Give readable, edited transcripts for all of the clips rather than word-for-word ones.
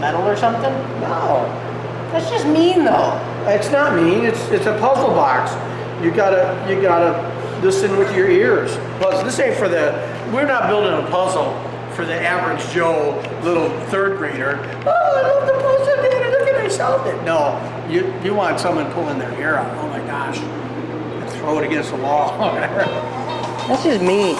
metal or something? No. That's just mean though. It's not mean, it's a puzzle box. You gotta listen with your ears. Plus, this ain't for we're not building a puzzle for the average Joe little third grader. Oh, I love the puzzle, Daddy, look at I solved it. No, you want someone pulling their hair out. Oh my gosh. And throw it against the wall. That's just mean.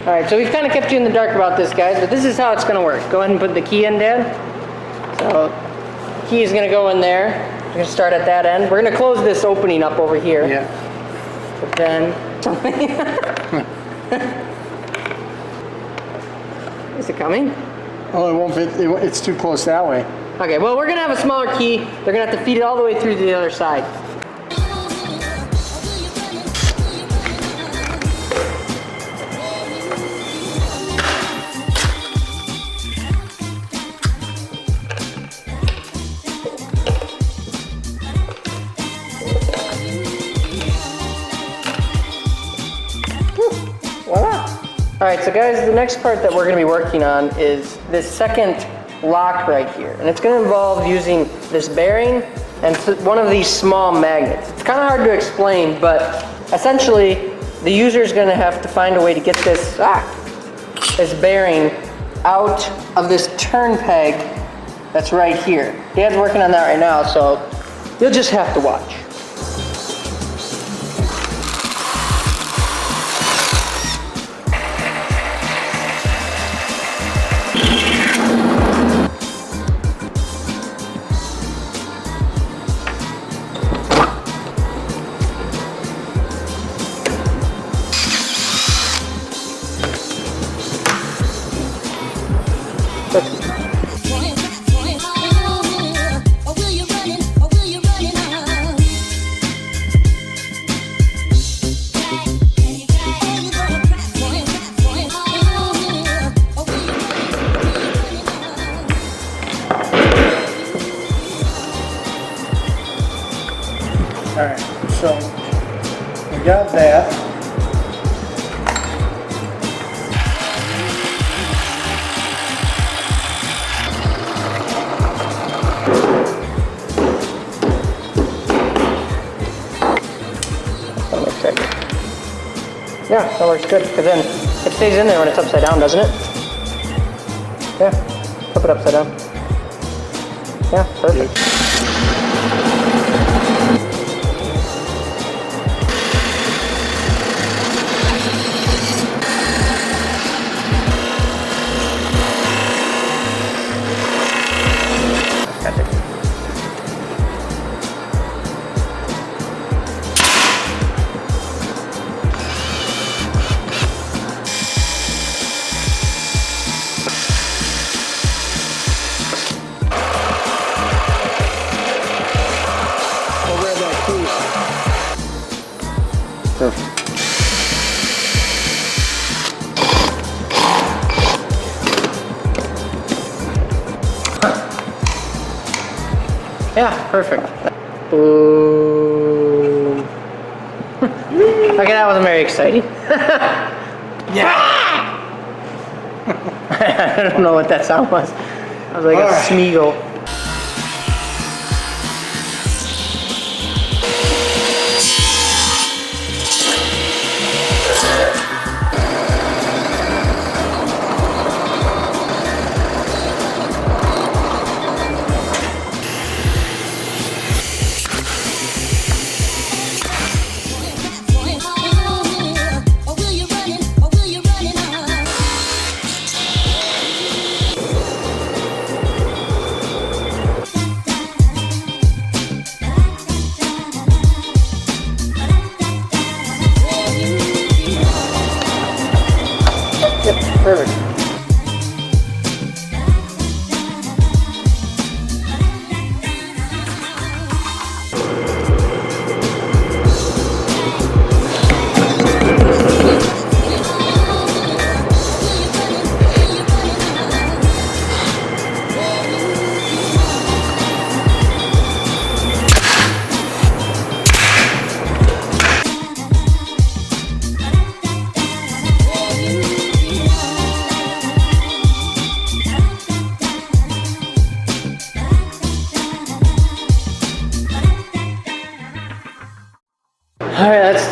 Alright, so we've kind of kept you in the dark about this, guys, but this is how it's going to work. Go ahead and put the key in, Dad. So, key is going to go in there. We're going to start at that end. We're going to close this opening up over here. Yeah. But then... Is it coming? Oh, it won't fit. It's too close that way. Okay, well, we're going to have a smaller key. They're going to have to feed it all the way through to the other side. Alright, so guys, the next part that we're going to be working on is this second lock right here. And it's going to involve using this bearing and one of these small magnets. It's kind of hard to explain, but essentially the user is going to have to find a way to get this bearing out of this turn peg that's right here. Dad's working on that right now, so you'll just have to watch. Alright, so we got that. That looks good. Yeah, that works good, because then it stays in there when it's upside down, doesn't it? Yeah, flip it upside down. Yeah, perfect. Yeah, perfect. Boom. Okay, that wasn't very exciting. Yeah. I don't know what that sound was. I was like a Smeagol.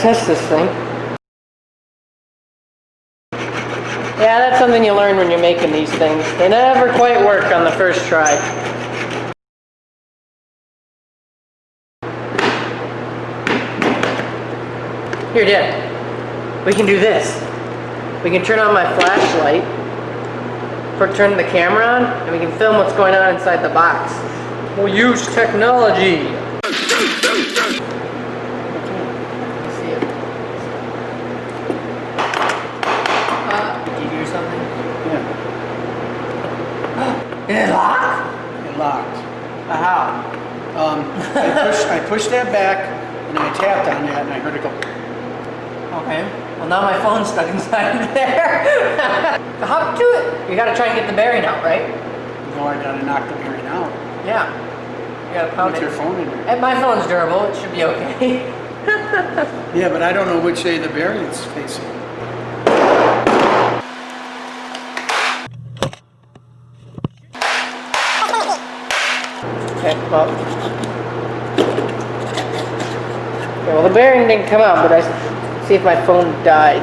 test this thing. Yeah, that's something you learn when you're making these things. They never quite work on the first try. Here, Dad. We can do this. We can turn on my flashlight, turn the camera on, and we can film what's going on inside the box. We'll use technology. Did you do something? Yeah. Is it locked? It locked. How? I pushed that back and I tapped on that and I heard it go. Okay. Well, now my phone's stuck inside there. Hop to it. You gotta try and get the bearing out, right? No, I gotta knock the bearing out. Yeah. You gotta pound Put it. your phone in there. And my phone's durable. It should be okay. Yeah, but I don't know which way the bearing's facing. Okay, well, the bearing didn't come out, but I see if my phone died.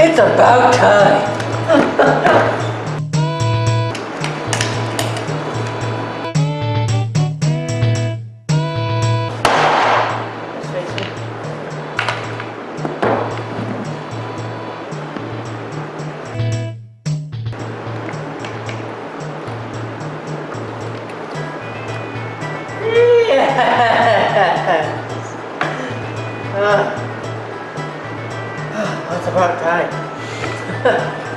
It's about time. It's about time.